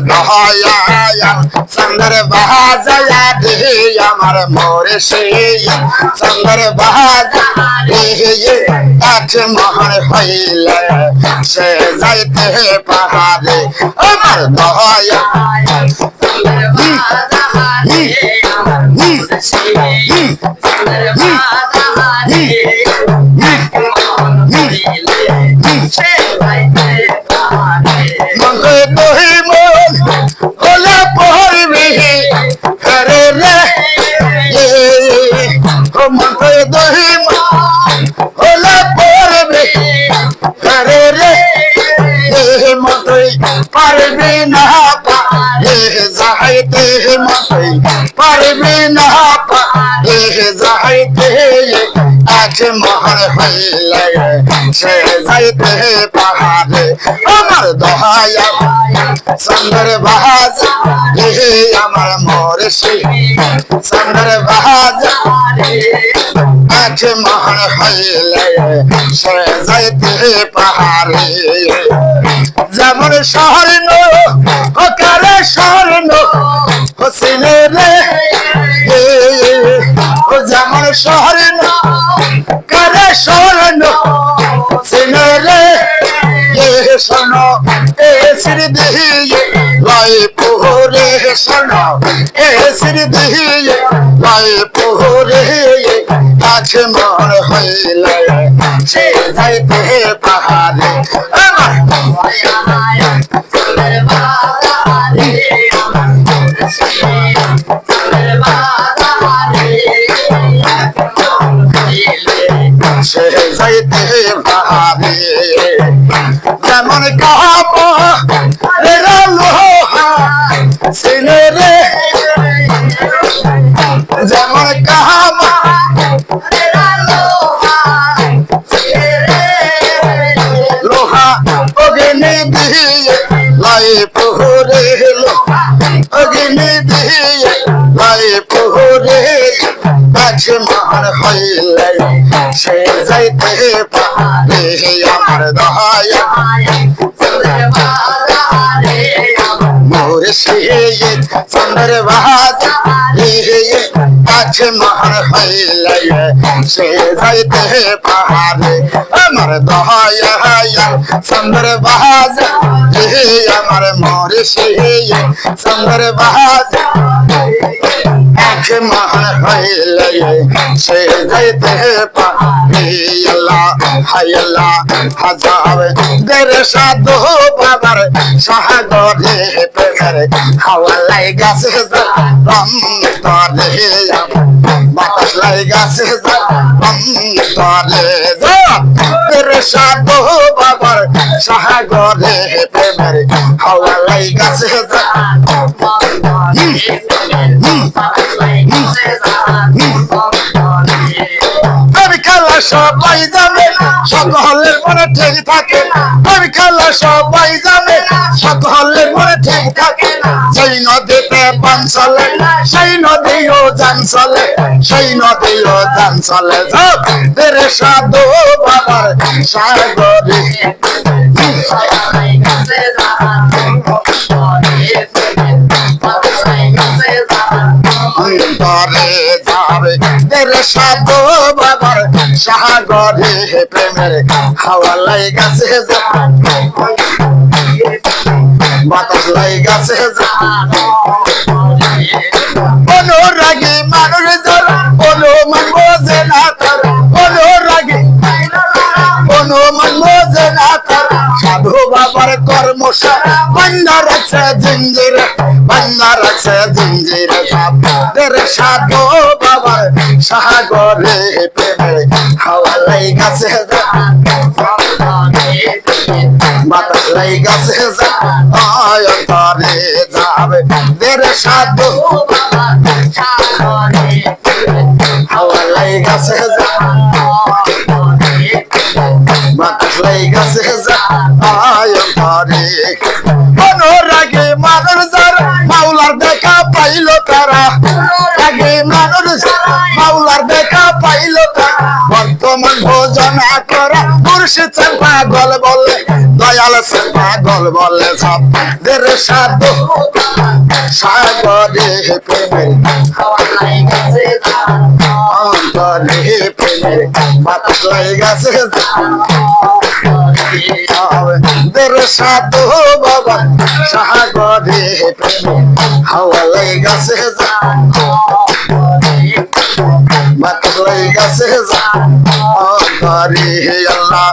দয়া চন্দ্র বাজায়া রে আমার মুর্শিদ চন্দ্র বাজায়া রে এক মহর হইলে সে যাইতে পাহাড়ে আমার দয়া চন্দ্র বাজায়া রে আমার মুর্শিদ চন্দ্র বাজায়া রে এক মহর হইলে সে যাইতে পাহাড়ে মঙ্গল তোহি মন ওলা পড়বি হরে রে ও মঙ্গল তোহি মন ওলা পড়বি হরে রে মতই পারবি না পারে যাইতে মতই পারবি না পারে যাইতে এক মহর হইলে সে যাইতে পাহাড়ে আমার দয়া চন্দ্র বাজা রে আমার মুর্শিদ চন্দ্র বাজা রে এক মহর হইলে সে যাইতে পাহাড়ে যেমন স্বর্ণ ও কারে স্বর্ণ হোসেন রে ও যেমন স্বর্ণ কারে স্বর্ণ হোসেন রে শোনো এ শ্রী দিয়ে লাই পোহরে শোনো এ শ্রী দিয়ে লাই পোহরে আছে মন হইলে সে যাইতে পাহাড়ে আমার চন্দ্র বাজায়া রে আমার মুর্শিদ চন্দ্র বাজায়া রে এক মহর হইলে সে যাইতে পাহাড়ে যেমন কাম রে লোহা সিনে রে যেমন কাম রে লোহা সিনে রে লোহা অগ্নি দিয়ে লাই পোহরে লোহা অগ্নি দিয়ে লাই পোহরে আছে মহর হইলে সে যাইতে পারে আমার দয়া মুর্শিদ চন্দ্র বাজা রে আছে মহর হইলে সে যাইতে পাহাড়ে আমার দয়া চন্দ্র বাজা রে আমার মুর্শিদ চন্দ্র বাজা এক মহর হইলে সে যাইতে পাহাড়ে আল্লাহ হায় আল্লাহ হাজার দের সাধু বাবার সাগরে প্রেমের হাওয়া লাগাছে অন্তরে বাতাস লাগাছে অন্তরে দের সাধু বাবার সাগরে প্রেমের হাওয়া লাগাছে আমি খেলা সবাই জানে সকলের মনে ঠিক থাকে আমি খেলা সবাই জানে সকলের মনে ঠিক থাকে সেই নদীতে পান চলে সেই নদীও যান চলে সেই নদীও যান চলে দের সাধু বাবার সাগরে অন্তরে যাবে দের সাধু বাবার সাগরে প্রেমের হাওয়া লাগাছে বাতাস লাগাছে অনুরাগী মানুষ যারা অনুমান বোঝে না তারা অনুরাগী অনুমান বোঝে না তারা সাধু বাবার কর্মশা বান্ধা রাখছে জিঞ্জিরে বান্ধা রাখছে জিঞ্জিরে দের সাধু বাবার সাগরে প্রেমের হাওয়া লাগাছে বাতাস লাগাছে অন্তরে যাবে দের সাধু বাবার সাগরে হাওয়া লাগাছে বাতাস লাগাছে অন্তরে অনুরাগী মানুষ যারা মাওলার দেখা পাইল তারা আগে মানুষ মাওলার দেখা পাইল তারা বর্তমান ভোজনা করা মুর্শিদ পাগল বলে দয়া দয়াল সে পাগল বলে সব দের সাধু সাগরে প্রেমের অন্তরে প্রেমের বাতাস লাগাছে দের সাধু বাবা সাগরে প্রেমের হাওয়া লাগাছে বাতাস লাগাছে অন্তরে আল্লাহ